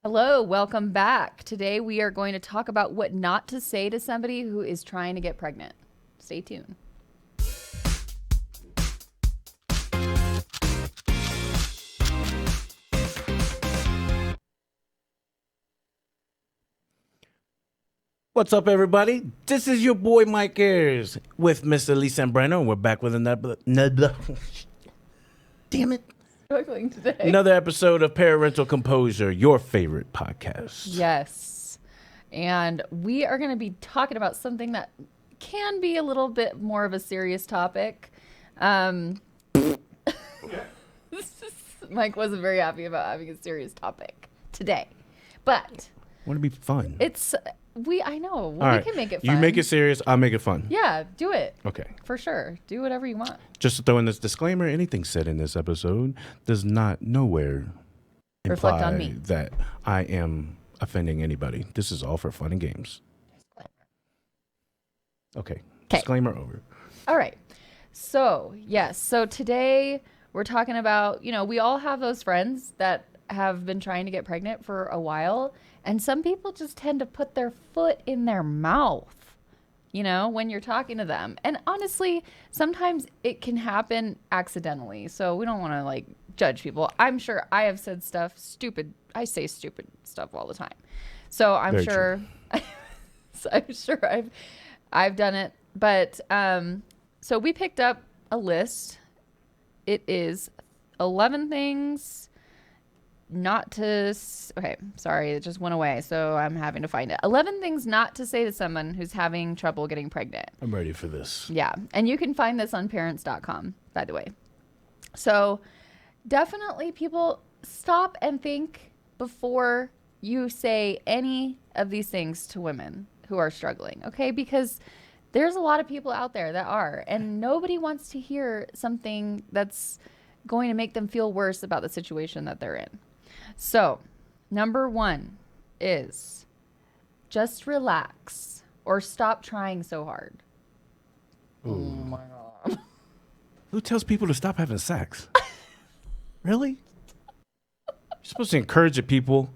Hello, welcome back. Today we are going to talk about what not to say to somebody who is trying to get pregnant. Stay tuned. What's up, everybody? This is your boy Mike Ayers with Miss Elise and Mike, and we're back with another damn it. Struggling today. Another episode of Parental Composure, your favorite podcast. Yes. And we are going to be talking about something that can be a little bit more of a serious topic. Mike wasn't very happy about having a serious topic today. But Want to be fun? I know. All right. We can make it fun. You make it serious, I'll make it fun. Yeah, do it. Okay. For sure. Do whatever you want. Just to throw in this disclaimer, anything said in this episode does not nowhere Reflect imply on me. that I am offending anybody. This is all for fun and games. Okay. Disclaimer over. All right. So, yes. So today we're talking about, we all have those friends that have been trying to get pregnant for a while. And some people just tend to put their foot in their mouth, when you're talking to them. And honestly, sometimes it can happen accidentally. So we don't want to judge people. I'm sure I have said stuff stupid. I say stupid stuff all the time. So I'm Very sure, I'm sure I've done it. But so we picked up a list. It is 11 things not to, okay, sorry, it just went away, so I'm having to find it. 11 things not to say to someone who's having trouble getting pregnant. I'm ready for this. Yeah, and you can find this on parents.com, by the way. So definitely people stop and think before you say any of these things to women who are struggling, okay? Because there's a lot of people out there that are, and nobody wants to hear something that's going to make them feel worse about the situation that they're in. So, number 1 is just relax or stop trying so hard. Ooh. Oh my God. Who tells people to stop having sex? Really? You're supposed to encourage the people.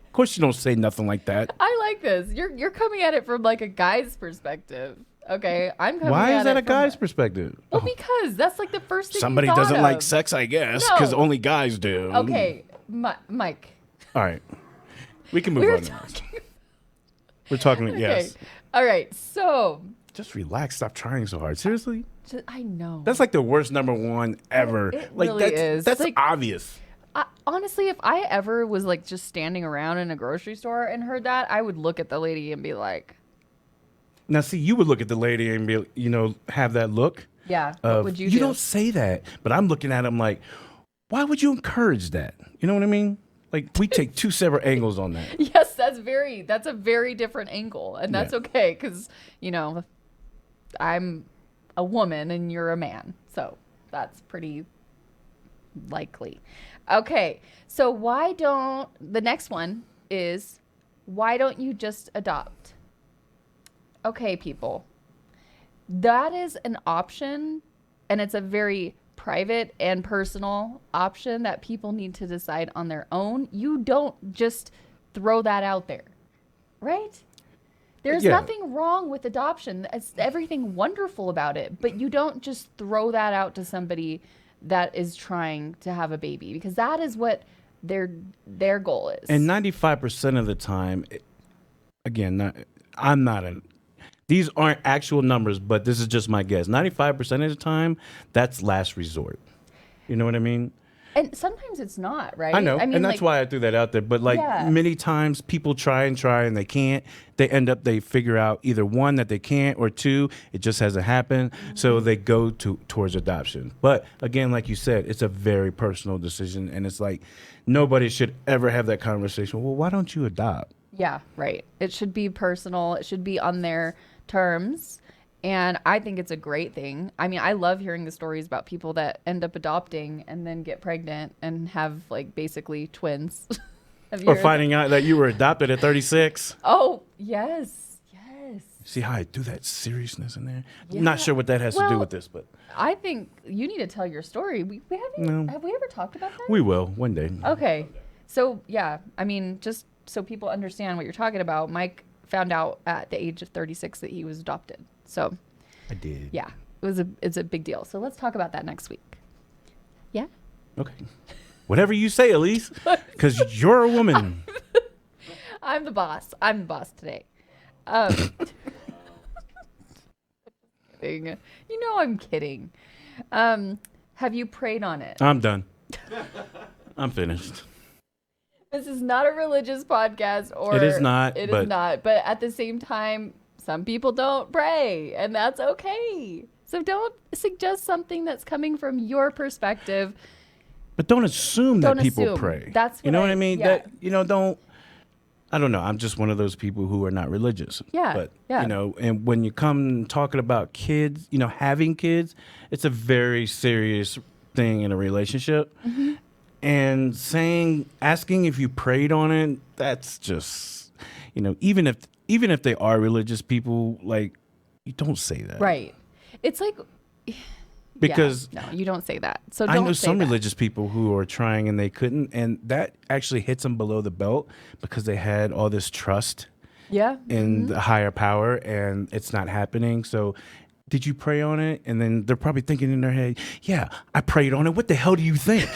Of course you don't say nothing like that. I like this. You're coming at it from a guy's perspective. Okay, I'm coming Why at is that it a guy's perspective? Well, because that's the first thing Somebody you thought doesn't of. like sex, I guess, because No. only guys do. Okay, Mike. All right. We can move We were on. talking. We're talking, Okay. yes. All right. So, Just relax. Stop trying so hard. Seriously? I know. That's the worst number 1 ever. It really is. That's obvious. Honestly, if I ever was just standing around in a grocery store and heard that, I would look at the lady and be like, Now, see, you would look at the lady and be, have that look. yeah, what would you do? You don't say that. But I'm looking at him like, why would you encourage that? You know what I mean? We take 2 separate angles on that. Yes, that's a very different angle. And that's okay because, I'm a woman and you're a man. So that's pretty likely. Okay, so the next one is, why don't you just adopt? Okay, people, that is an option, and it's a very private and personal option that people need to decide on their own. You don't just throw that out there, right? There's nothing wrong with adoption. It's everything wonderful about it, but you don't just throw that out to somebody that is trying to have a baby, because that is what their goal is. And 95% of the time, again, these aren't actual numbers, but this is just my guess. 95% of the time, that's last resort. You know what I mean? And sometimes it's not, right? I know, and that's why I threw that out there. But many times people try and they can't. They figure out either 1, that they can't, or 2, it just hasn't happened. Mm-hmm. So they go towards adoption. But again, like you said, it's a very personal decision. And it's nobody should ever have that conversation. Well, why don't you adopt? Yeah, right. It should be personal. It should be on their terms. And I think it's a great thing. I mean, I love hearing the stories about people that end up adopting and then get pregnant and have basically twins. Or finding out that you were adopted at 36. Oh, yes. See how I do that seriousness in there? Yeah. Not sure what that has to do with this, but I think you need to tell your story. Have we ever talked about that? We will one day. Okay. So, yeah, I mean, just so people understand what you're talking about, Mike found out at the age of 36 that he was adopted. So, I did. yeah, it's a big deal. So let's talk about that next week. Yeah? Okay. Whatever you say, Elise, because you're a woman. I'm the boss. I'm the boss today. Kidding. You know I'm kidding. Have you prayed on it? I'm done. I'm finished. This is not a religious podcast, or it is not. It is not. But at the same time, some people don't pray, and that's okay. So don't suggest something that's coming from your perspective. But don't assume that people pray. That's what I mean. Yeah. That don't. I don't know. I'm just one of those people who are not religious. Yeah. But and when you come talking about kids, having kids, it's a very serious thing in a relationship. Mm-hmm. And asking if you prayed on it, that's just, even if they are religious people, like, you don't say that. Right. It's like, because no, you don't say that. So I know some religious people who are trying and they couldn't, and that actually hits them below the belt because they had all this trust in the higher power, and it's not happening. So did you pray on it? And then they're probably thinking in their head, yeah, I prayed on it. What the hell do you think?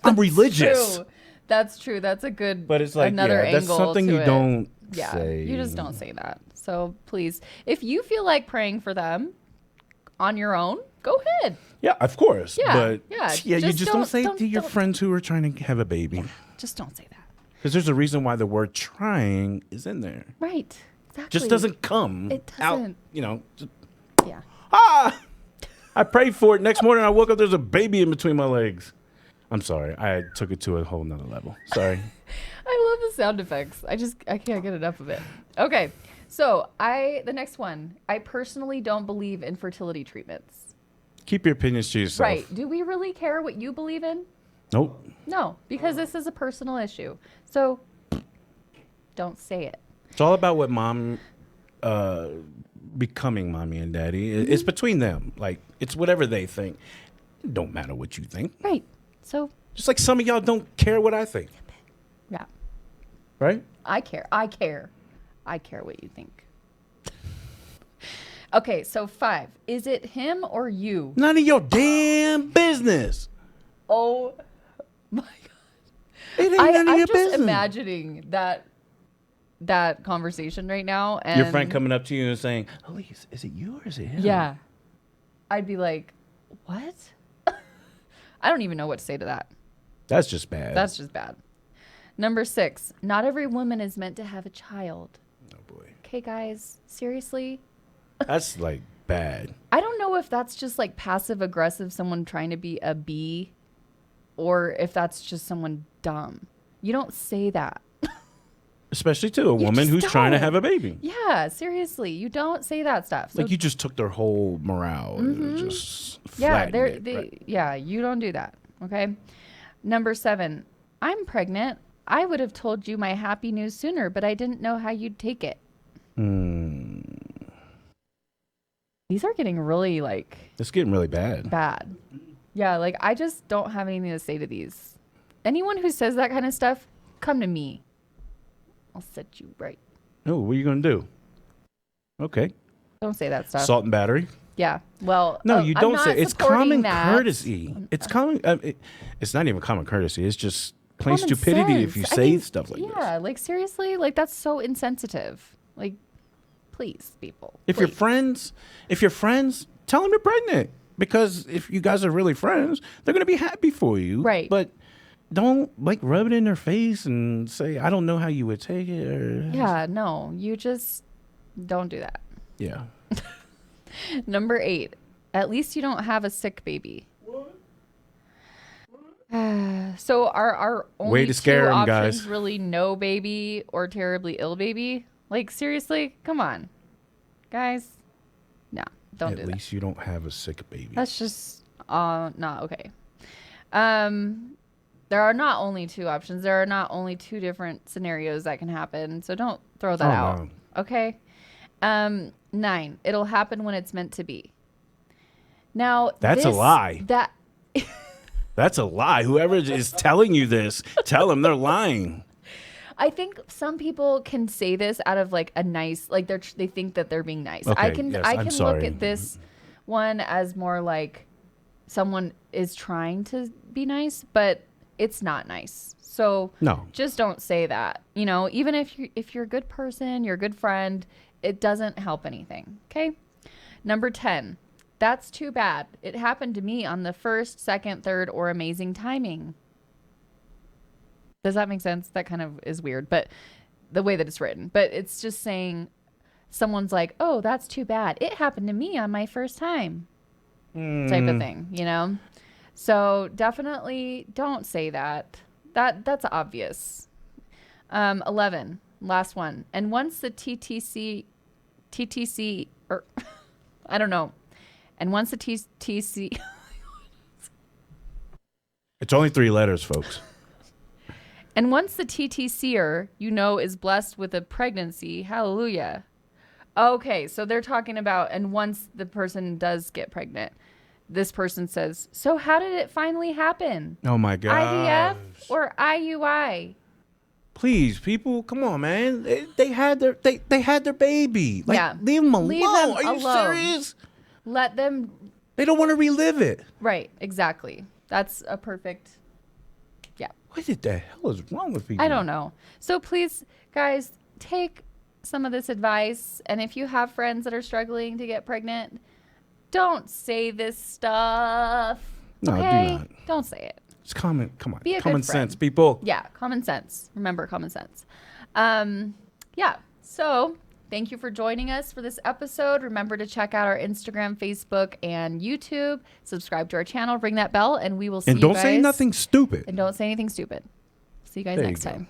I'm religious. True. That's true. That's a good, but it's like, another angle. That's something you don't say. You just don't say that. So please, if you feel like praying for them on your own, go ahead. Yeah, of course. Yeah, but you just don't say to your friends who are trying to have a baby. Just don't say that. Because there's a reason why the word trying is in there. Right. Exactly. Just doesn't come out. Yeah. I prayed for it. Next morning I woke up, there's a baby in between my legs. I'm sorry. I took it to a whole nother level. Sorry. I love the sound effects. I can't get enough of it. Okay. So the next one, I personally don't believe in fertility treatments. Keep your opinions to yourself. Right. Do we really care what you believe in? Nope. No, because this is a personal issue. So don't say it. It's all about what mom, becoming mommy and daddy. Mm-hmm. It's between them. Like, it's whatever they think. It don't matter what you think. Right. So just like some of y'all don't care what I think. Yeah. Right? I care. I care what you think. Okay, so 5. Is it him or you? None of your damn business. Oh my God. It ain't none of your business. I'm just imagining that conversation right now. And your friend coming up to you and saying, Elise, is it you or is it him? Yeah. I'd be like, what? I don't even know what to say to that. That's just bad. That's just bad. Number 6. Not every woman is meant to have a child. Oh, boy. Okay, guys. Seriously? That's, like, bad. I don't know if that's just, like, passive-aggressive, someone trying to be a bee, or if that's just someone dumb. You don't say that. Especially to a woman who's trying to have a baby. Yeah, seriously. You don't say that stuff. So, like, you just took their whole morale and just flattened it. Right? Yeah, you don't do that. Okay. Number 7. I'm pregnant. I would have told you my happy news sooner, but I didn't know how you'd take it. These are getting really, like... It's getting really bad. Bad. Yeah, like, I just don't have anything to say to these. Anyone who says that kind of stuff, come to me. I'll set you right. Oh, what are you going to do? Okay. Don't say that stuff. Salt and battery? Yeah. Well, no, you don't say. It's common courtesy. It's common. It's not even common courtesy. It's just plain stupidity if you say stuff like this. Yeah, like seriously, like that's so insensitive. Like, please, people. If you're friends, tell them you're pregnant. Because if you guys are really friends, they're going to be happy for you. Right. But don't like rub it in their face and say, I don't know how you would take it. Or... Yeah, no, you just don't do that. Yeah. Number 8, at least you don't have a sick baby. What? So our only way to scare two them, options guys. Really no baby or terribly ill baby? Like seriously? Come on. Guys. No, don't do that. At least you don't have a sick baby. That's just not okay. There are not only 2 options. There are not only 2 different scenarios that can happen. So don't throw that out. No. Okay? 9. It'll happen when it's meant to be. Now that's a lie. That's a lie. Whoever is telling you this, tell them they're lying. I think some people can say this out of like a nice, like they think that they're being nice. Okay, I can yes, look at this one as more like someone is trying to be nice, but it's not nice. So no, just don't say that. You know, even if you're a good person, you're a good friend, it doesn't help anything. Okay. Number 10. That's too bad. It happened to me on the first, second, third, or amazing timing. Does that make sense? That kind of is weird, but the way that it's written. But it's just saying someone's like, oh, that's too bad. It happened to me on my first time. Type of thing, you know? So definitely don't say that. That's obvious. 11, last one. And once the TTC, or I don't know. And once the TTC. It's only 3 letters, folks. And once the TTCer, is blessed with a pregnancy, hallelujah. Okay, so they're talking about, and once the person does get pregnant, this person says, so how did it finally happen? Oh my God. IVF or IUI? Please, people, come on, man. They had their baby. Like, yeah. Leave them alone. Leave them Are you serious? Let them. They don't want to relive it. Right, exactly. That's a perfect. Yeah. What the hell is wrong with people? I don't know. So please, guys, take some of this advice. And if you have friends that are struggling to get pregnant, don't say this stuff. No, okay? do not. Don't say it. It's common. Come on. Be a common good friend. sense, people. Yeah, common sense. Remember, common sense. Yeah. So thank you for joining us for this episode. Remember to check out our Instagram, Facebook, and YouTube. Subscribe to our channel. Ring that bell, and we will see you guys. And don't say nothing stupid. And don't say anything stupid. See you guys next time.